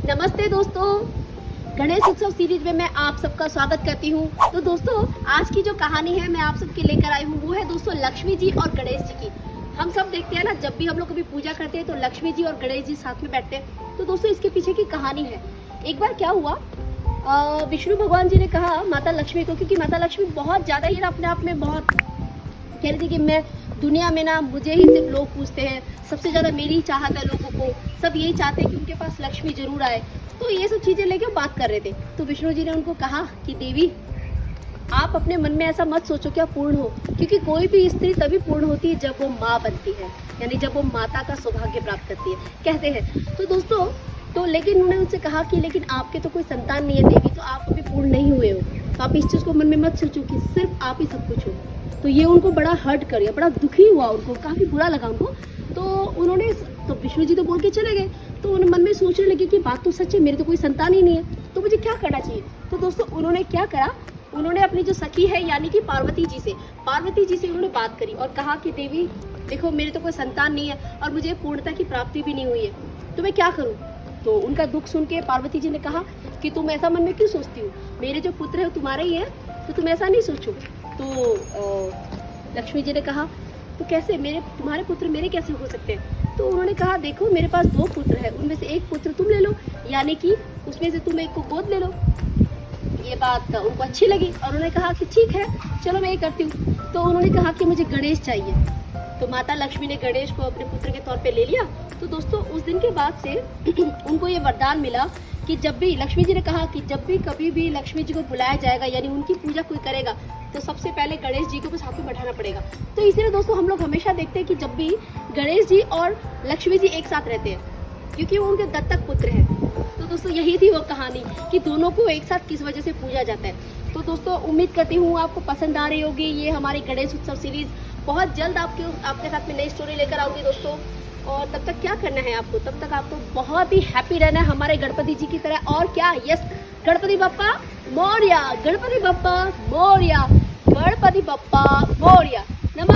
नमस्ते दोस्तों, गणेश उत्सव सीरीज में मैं आप सबका स्वागत करती हूँ। तो दोस्तों, आज की जो कहानी है मैं आप सबके लेकर आई हूँ वो है दोस्तों लक्ष्मी जी और गणेश जी की। हम सब देखते हैं ना, जब भी हम लोग कभी पूजा करते हैं तो लक्ष्मी जी और गणेश जी साथ में बैठते हैं। तो दोस्तों, इसके पीछे की कहानी है। एक बार क्या हुआ, विष्णु भगवान जी ने कहा माता लक्ष्मी को, क्योंकि माता लक्ष्मी बहुत ज़्यादा ही अपने आप में बहुत कह रही थी कि मैं दुनिया में ना मुझे ही सिर्फ लोग पूछते हैं, सबसे ज़्यादा मेरी ही चाहत है लोगों को, सब यही चाहते हैं कि उनके पास लक्ष्मी जरूर आए। तो ये सब चीज़ें लेके बात कर रहे थे। तो विष्णु जी ने उनको कहा कि देवी, आप अपने मन में ऐसा मत सोचो कि आप पूर्ण हो, क्योंकि कोई भी स्त्री तभी पूर्ण होती है जब वो माँ बनती है, यानी जब वो माता का सौभाग्य प्राप्त करती है, कहते हैं। तो दोस्तों, तो लेकिन उन्होंने उनसे कहा कि लेकिन आपके तो कोई संतान नहीं है देवी, तो आप अभी पूर्ण नहीं हुए हो, तो आप इस चीज़ को मन में मत सोचो कि सिर्फ आप ही सब कुछ हो। तो ये उनको बड़ा हर्ट कर गया, बड़ा दुखी हुआ, उनको काफ़ी बुरा लगा उनको। तो उन्होंने, तो विष्णु जी तो बोल के चले गए। तो उन्हें मन में सोचने लगे कि बात तो सच है, मेरे तो कोई संतान ही नहीं है, तो मुझे क्या करना चाहिए। तो दोस्तों, उन्होंने क्या करा, उन्होंने अपनी जो सखी है यानी कि पार्वती जी से उन्होंने बात करी और कहा कि देवी देखो, मेरे तो कोई संतान नहीं है और मुझे पूर्णता की प्राप्ति भी नहीं हुई है, तो मैं क्या करूँ। तो उनका दुख सुन के पार्वती जी ने कहा कि तुम ऐसा मन में क्यों सोचती हो, मेरे जो पुत्र है तुम्हारे ही है, तो तुम ऐसा नहीं सोचो। तो लक्ष्मी जी ने कहा तो कैसे, तुम्हारे पुत्र मेरे कैसे हो सकते हैं। तो उन्होंने कहा देखो, मेरे पास 2 पुत्र है, उनमें से एक पुत्र तुम ले लो, यानी कि उसमें से तुम एक को गोद ले लो। ये बात उनको अच्छी लगी और उन्होंने कहा कि ठीक है, चलो मैं ये करती हूँ। तो उन्होंने कहा कि मुझे गणेश चाहिए। तो माता लक्ष्मी ने गणेश को अपने पुत्र के तौर पे ले लिया। तो दोस्तों, उस दिन के बाद से उनको ये वरदान मिला कि जब भी लक्ष्मी जी ने कहा कि जब भी कभी भी लक्ष्मी जी को बुलाया जाएगा, यानी उनकी पूजा कोई करेगा, तो सबसे पहले गणेश जी को साथ में बैठाना पड़ेगा। तो इसीलिए दोस्तों, हम लोग हमेशा देखते हैं कि जब भी गणेश जी और लक्ष्मी जी एक साथ रहते हैं, क्योंकि वो उनके दत्तक पुत्र हैं। तो दोस्तों, यही थी वो कहानी कि दोनों को एक साथ किस वजह से पूजा जाता है। तो दोस्तों, उम्मीद करती हूँ आपको पसंद आ रही होगी ये हमारी गणेश उत्सव सीरीज। बहुत जल्द आपके साथ में नई स्टोरी लेकर आऊँगी दोस्तों। और तब तक क्या करना है आपको, तब तक आपको बहुत ही हैप्पी रहना है हमारे गणपति जी की तरह। और क्या, यस, गणपति बप्पा मोरया, गणपति बप्पा मोरया, गणपति बप्पा मोरया। नमस्ते।